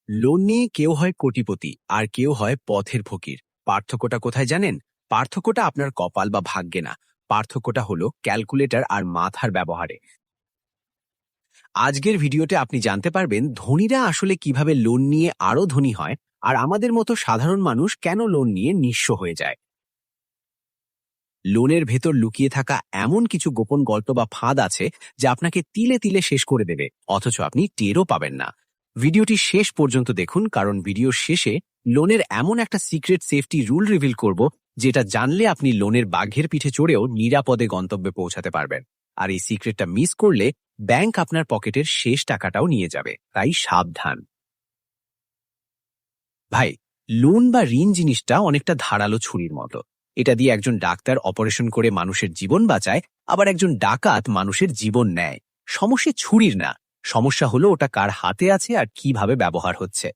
Loan নিয়ে কেউ হয় কোটিপতি আর কেউ হয় পথের ফকির। পার্থক্যটা কোথায় জানেন? পার্থক্যটা আপনার কপাল বা ভাগ্যে না। পার্থক্যটা হলো ক্যালকুলেটর আর মাথার ব্যবহারে। আজকের ভিডিওতে আপনি জানতে পারবেন ধনীরা আসলে কিভাবে লোন নিয়ে আরো ধনী হয়, আর আমাদের মতো সাধারণ মানুষ কেন লোন নিয়ে নিঃস্ব হয়ে যায়। লোনের ভেতর লুকিয়ে থাকা এমন কিছু গোপন গল্প বা ফাঁদ আছে যা আপনাকে তিলে তিলে শেষ করে দেবে, অথচ আপনি টেরও পাবেন না। ভিডিওটি শেষ পর্যন্ত দেখুন, কারণ ভিডিওর শেষে লোনের এমন একটা সিক্রেট সেফটি রুল রিভিল করব যেটা জানলে আপনি লোনের বাঘের পিঠে চড়েও নিরাপদে গন্তব্যে পৌঁছাতে পারবেন। আর এই সিক্রেটটা মিস করলে ব্যাংক আপনার পকেটের শেষ টাকাটাও নিয়ে যাবে, তাই সাবধান। ভাই, লোন বা ঋণ জিনিসটা অনেকটা ধারালো ছুরির মতো। এটা দিয়ে একজন ডাক্তার অপারেশন করে মানুষের জীবন বাঁচায়, আবার একজন ডাকাত মানুষের জীবন নেয়। সমস্যা ছুরির না, সমস্যা হলো ওটা কার হাতে আছে আর কিভাবে ব্যবহার হচ্ছে।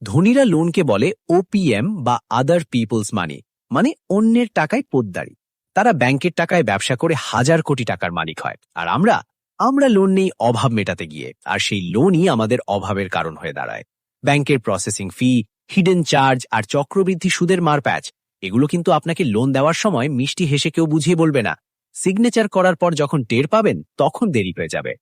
ধনীরা লোনকে বলে ওপিএম বা আদার পিপলস মানি, মানে অন্যের টাকায় পোদ্দারি। তারা ব্যাংকের টাকায় ব্যবসা করে হাজার কোটি টাকার মালিক হয়, আর আমরা লোন নেই অভাব মেটাতে গিয়ে, আর সেই লোনই আমাদের অভাবের কারণ হয়ে দাঁড়ায়। ব্যাংকের প্রসেসিং ফি, হিডেন চার্জ আর চক্রবৃদ্ধি সুদের মারপ্যাচ, এগুলো কিন্তু আপনাকে লোন দেওয়ার সময় মিষ্টি হেসে কেউ বুঝিয়ে বলবে না। সিগনেচার করার পর যখন টের পাবেন তখন দেরি হয়ে যাবে।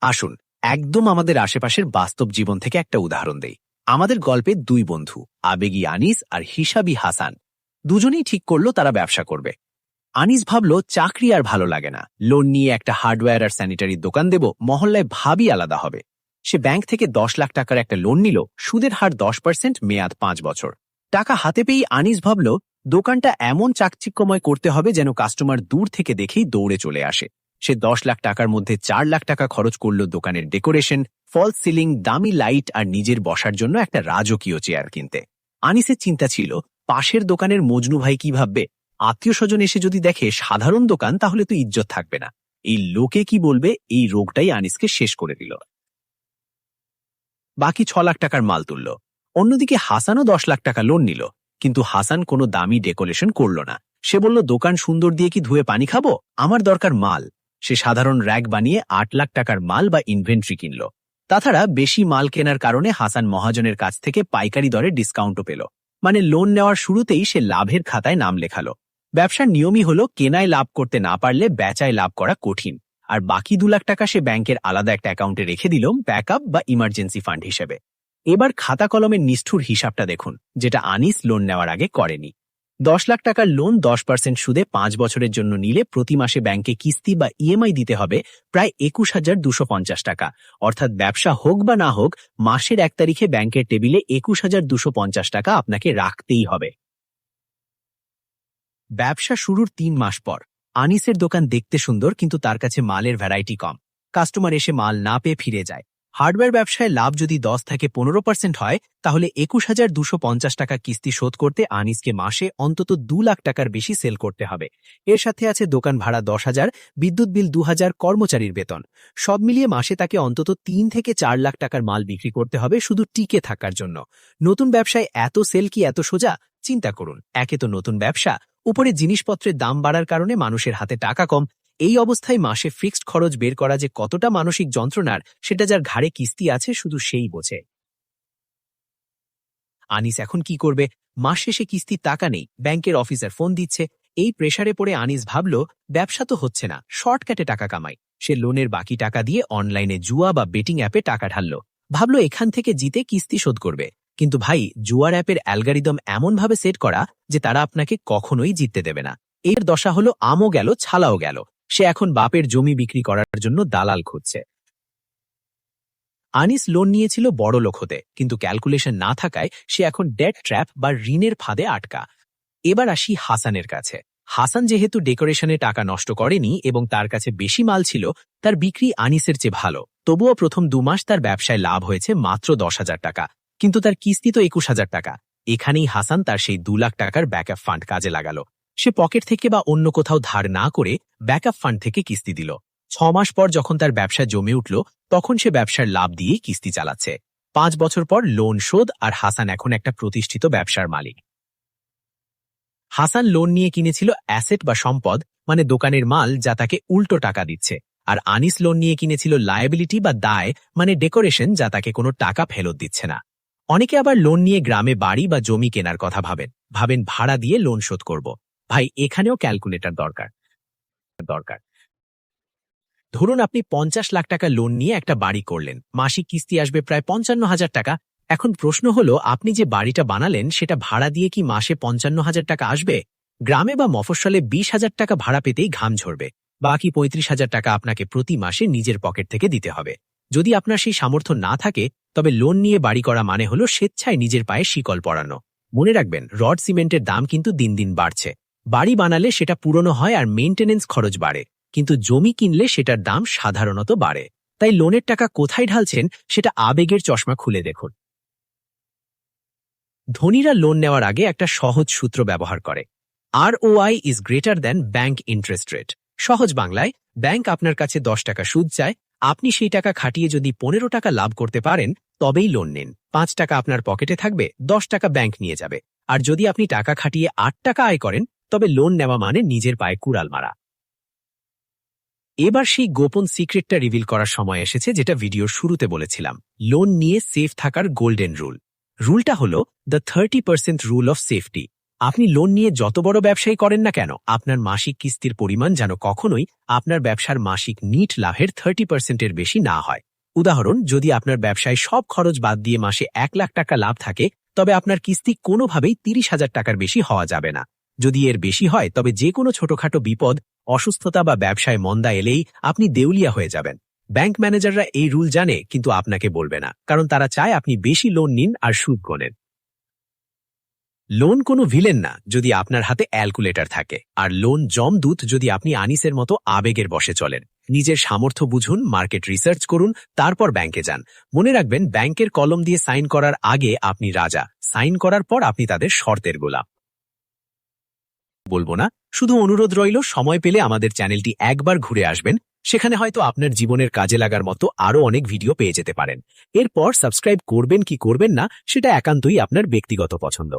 আসুন একদম আমাদের আশেপাশের বাস্তব জীবন থেকে একটা উদাহরণ দেই। আমাদের গল্পে দুই বন্ধু, আবেগী আনিস আর হিসাবী হাসান, দুজনেই ঠিক করলো তারা ব্যবসা করবে। আনিস ভাবল চাকরি আর ভালো লাগে না, লোন নিয়ে একটা হার্ডওয়্যার আর স্যানিটারির দোকান দেব, মহল্লায় ভাবই আলাদা হবে। সে ব্যাংক থেকে 10 লাখ টাকার একটা লোন নিল, সুদের হার 10%, মেয়াদ 5 বছর। টাকা হাতে পেয়েই আনিস ভাবল দোকানটা এমন চাকচিক্যময় করতে হবে যেন কাস্টমার দূর থেকে দেখেই দৌড়ে চলে আসে। সে 10 লাখ টাকার মধ্যে 4 লাখ টাকা খরচ করলো দোকানের ডেকোরেশন, ফলস সিলিং, দামি লাইট আর নিজের বসার জন্য একটা রাজকীয় চেয়ার কিনতে। আনিসের চিন্তা ছিল পাশের দোকানের মজনু ভাই কি ভাববে, আত্মীয় স্বজন এসে যদি দেখে সাধারণ দোকান তাহলে তো ইজ্জত থাকবে না। এই লোকে কি বলবে, এই রোগটাই আনিসকে শেষ করে দিল। বাকি 6 লাখ টাকার মাল তুলল। অন্যদিকে হাসানও 10 লাখ টাকা লোন নিল, কিন্তু হাসান কোনো দামি ডেকোরেশন করল না। সে বলল দোকান সুন্দর দিয়ে কি ধুয়ে পানি খাবো, আমার দরকার মাল। সে সাধারণ র‍্যাক বানিয়ে 8 লাখ টাকার মাল বা ইনভেন্টরি কিনল। তাছাড়া বেশি মাল কেনার কারণে হাসান মহাজনের কাছ থেকে পাইকারি দরে ডিসকাউন্টও পেল। মানে লোন নেওয়ার শুরুতেই সে লাভের খাতায় নাম লেখালো। ব্যবসার নিয়মই হলো কেনায় লাভ করতে না পারলে বেচায় লাভ করা কঠিন। আর বাকি 2 লাখ টাকা সে ব্যাংকের আলাদা একটা অ্যাকাউন্টে রেখে দিল, ব্যাকআপ বা ইমার্জেন্সি ফান্ড হিসেবে। এবার খাতা কলমের নিষ্ঠুর হিসাবটা দেখুন, যেটা আনিস লোন নেওয়ার আগে করেনি। 10 লাখ টাকার লোন 10% সুদে 5 বছরের জন্য নিলে প্রতি মাসে ব্যাংকে কিস্তি বা ইএমআই দিতে হবে প্রায় 21,250 টাকা। অর্থাৎ ব্যবসা হোক বা না হোক, মাসের 1 তারিখে ব্যাংকের টেবিলে 21,250 টাকা আপনাকে রাখতেই হবে। ব্যবসা শুরুর 3 মাস পর আনিসের দোকান দেখতে সুন্দর, কিন্তু তার কাছে মালের ভ্যারাইটি কম। কাস্টমার এসে মাল না পেয়ে ফিরে যায়। হার্ডওয়্যার ব্যবসায় লাভ যদি 10 থেকে 15% হয়, তাহলে 21,250 টাকা কিস্তি শোধ করতে আনিসকে মাসে অন্তত 2 লাখ টাকার বেশি সেল করতে হবে। এর সাথে আছে দোকান ভাড়া 10,000, বিদ্যুৎ বিল 2,000, কর্মচারীর বেতন। সব মিলিয়ে মাসে তাকে অন্তত 3 থেকে 4 লাখ টাকার মাল বিক্রি করতে হবে শুধু টিকে থাকার জন্য। নতুন ব্যবসায় এত সেল কি এত সোজা? চিন্তা করুন, একে তো নতুন ব্যবসা, উপরে জিনিসপত্রের দাম বাড়ার কারণে মানুষের হাতে টাকা কম। এই অবস্থায় মাসে ফিক্সড খরচ বের করা যে কতটা মানসিক যন্ত্রণার, সেটা যার ঘাড়ে কিস্তি আছে শুধু সেই বোঝে। আনিস এখন কি করবে? মাস শেষে কিস্তির টাকা নেই, ব্যাংকের অফিসার ফোন দিচ্ছে। এই প্রেসারে পড়ে আনিস ভাবল ব্যবসা তো হচ্ছে না, শর্টকাটে টাকা কামাই। সে লোনের বাকি টাকা দিয়ে অনলাইনে জুয়া বা বেটিং অ্যাপে টাকা ঢালল। ভাবল এখান থেকে জিতে কিস্তি শোধ করবে। কিন্তু ভাই, জুয়ার অ্যাপের অ্যালগরিদম এমনভাবে সেট করা যে তারা আপনাকে কখনোই জিততে দেবে না। এর দশা হলো আমও গেল, ছালাও গেল। সে এখন বাপের জমি বিক্রি করার জন্য দালাল খুঁজছে। আনিস লোন নিয়েছিল বড় লোক হতে, কিন্তু ক্যালকুলেশন না থাকায় সে এখন ডেট ট্র্যাপ বা ঋণের ফাঁদে আটকা। এবার আসি হাসানের কাছে। হাসান যেহেতু ডেকোরেশনে টাকা নষ্ট করেনি এবং তার কাছে বেশি মাল ছিল, তার বিক্রি আনিসের চেয়ে ভালো। তবুও প্রথম 2 মাস তার ব্যবসায় লাভ হয়েছে মাত্র 10,000 টাকা, কিন্তু তার কিস্তি তো 21,000 টাকা। এখানেই হাসান তার সেই 2 লাখ টাকার ব্যাকআপ ফান্ড কাজে লাগালো। সে পকেট থেকে বা অন্য কোথাও ধার না করে ব্যাকআপ ফান্ড থেকে কিস্তি দিল। 6 মাস পর যখন তার ব্যবসা জমে উঠল, তখন সে ব্যবসার লাভ দিয়ে কিস্তি চালাচ্ছে। 5 বছর পর লোন শোধ, আর হাসান এখন একটা প্রতিষ্ঠিত ব্যবসার মালিক। হাসান লোন নিয়ে কিনেছিল অ্যাসেট বা সম্পদ, মানে দোকানের মাল, যা তাকে উল্টো টাকা দিচ্ছে। আর আনিস লোন নিয়ে কিনেছিল লায়াবিলিটি বা দায়, মানে ডেকোরেশন, যা তাকে কোনো টাকা ফেরত দিচ্ছে না। অনেকে আবার লোন নিয়ে গ্রামে বাড়ি বা জমি কেনার কথা ভাবেন ভাড়া দিয়ে লোন শোধ করব। ভাই, এখানেও ক্যালকুলেটর দরকার। ধরুন আপনি 50 লাখ টাকা লোন নিয়ে একটা বাড়ি করলেন, মাসিক কিস্তি আসবে প্রায় 55,000 টাকা। এখন প্রশ্ন হলো, আপনি যে বাড়িটা বানালেন সেটা ভাড়া দিয়ে কি মাসে 55,000 টাকা আসবে? গ্রামে বা মফস্বলে 20,000 টাকা ভাড়া পেতেই ঘাম ঝরবে। বাকি 35,000 টাকা আপনাকে প্রতি মাসে নিজের পকেট থেকে দিতে হবে। যদি আপনার সেই সামর্থ্য না থাকে, তবে লোন নিয়ে বাড়ি করা মানে হলো স্বেচ্ছায় নিজের পায়ে শিকল পরানো। মনে রাখবেন, রড সিমেন্টের দাম কিন্তু দিন দিন বাড়ছে। বাড়ি বানালে সেটা পুরনো হয় আর মেইনটেনেন্স খরচ বাড়ে, কিন্তু জমি কিনলে সেটার দাম সাধারণত বাড়ে। তাই লোনের টাকা কোথায় ঢালছেন সেটা আবেগের চশমা খুলে দেখুন। ধনীরা লোন নেওয়ার আগে একটা সহজ সূত্র ব্যবহার করে। ROI is greater than bank interest rate. সহজ বাংলায়, ব্যাংক আপনার কাছে 10 টাকা সুদ চায়, আপনি সেই টাকা খাটিয়ে যদি 15 টাকা লাভ করতে পারেন, তবেই লোন নিন। 5 টাকা আপনার পকেটে থাকবে, 10 টাকা ব্যাংক নিয়ে যাবে। আর যদি আপনি টাকা খাটিয়ে 8 টাকা আয় করেন, তবে লোন নেওয়া মানে নিজের পায়ে কুড়াল মারা। এবার সেই গোপন সিক্রেটটা রিভিল করার সময় এসেছে, যেটা ভিডিওর শুরুতে বলেছিলাম। লোন নিয়ে সেফ থাকার গোল্ডেন রুলটা হলো দ্য 30% রুল অফ সেফটি। আপনি লোন নিয়ে যত বড় ব্যবসায়ী করেন না কেন, আপনার মাসিক কিস্তির পরিমাণ যেন কখনোই আপনার ব্যবসার মাসিক নিট লাভের 30%-এর বেশি না হয়। উদাহরণ, যদি আপনার ব্যবসায় সব খরচ বাদ দিয়ে মাসে 1 লাখ টাকা লাভ থাকে, তবে আপনার কিস্তি কোনোভাবেই 30,000 টাকার বেশি হওয়া যাবে না। যদি এর বেশি হয়, তবে যে কোনো ছোটখাটো বিপদ, অসুস্থতা বা ব্যবসায় মন্দা এলেই আপনি দেউলিয়া হয়ে যাবেন। ব্যাংক ম্যানেজাররা এই রুল জানে, কিন্তু আপনাকে বলবে না, কারণ তারা চায় আপনি বেশি লোন নিন আর সুদ গোনেন। লোন কোনো ভিলেন না যদি আপনার হাতে ক্যালকুলেটর থাকে, আর লোন জমদূত যদি আপনি আনিসের মতো আবেগের বশে চলেন। নিজের সামর্থ্য বুঝুন, মার্কেট রিসার্চ করুন, তারপর ব্যাংকে যান। মনে রাখবেন, ব্যাংকের কলম দিয়ে সাইন করার আগে আপনি রাজা, সাইন করার পর আপনি তাদের শর্তের গোলাম। বলবো না, শুধু অনুরোধ রইল, সময় পেলে আমাদের চ্যানেলটি একবার ঘুরে আসবেন। সেখানে হয়তো আপনার জীবনের কাজে লাগার মতো আরও অনেক ভিডিও পেয়ে যেতে পারেন। এরপর সাবস্ক্রাইব করবেন কি করবেন না, সেটা একান্তই আপনার ব্যক্তিগত পছন্দ।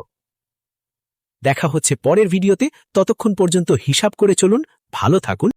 দেখা হচ্ছে পরের ভিডিওতে। ততক্ষণ পর্যন্ত হিসাব করে চলুন, ভালো থাকুন।